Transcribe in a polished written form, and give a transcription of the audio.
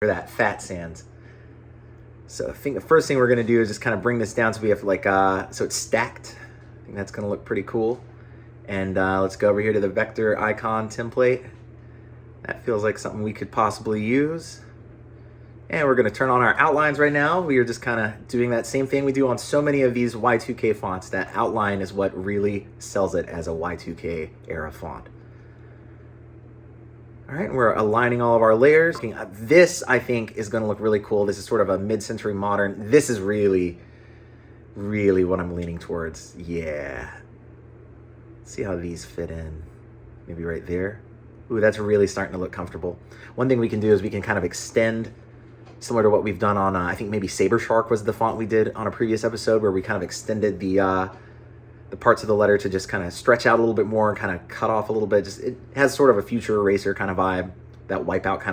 for that FatSans. So I think the first thing we're going to do is just kind of bring this down so we have like, so it's stacked. I think that's going to look pretty cool. And let's go over here to the vector icon template. That feels like something we could possibly use. And we're going to turn on our outlines right now. We are just kind of doing that same thing we do on so many of these Y2K fonts. That outline is what really sells it as a Y2K era font. All right, we're aligning all of our layers. This, I think, is going to look really cool. This is sort of a mid-century modern. This is really, really what I'm leaning towards. Yeah. See how these fit in. Maybe right there. Ooh, that's really starting to look comfortable. One thing we can do is we can kind of extend, similar to what we've done on, I think maybe Saber Shark was the font we did on a previous episode, where we kind of extended the parts of the letter to just kind of stretch out a little bit more and kind of cut off a little bit. Just, it has sort of a future eraser kind of vibe, that wipeout kind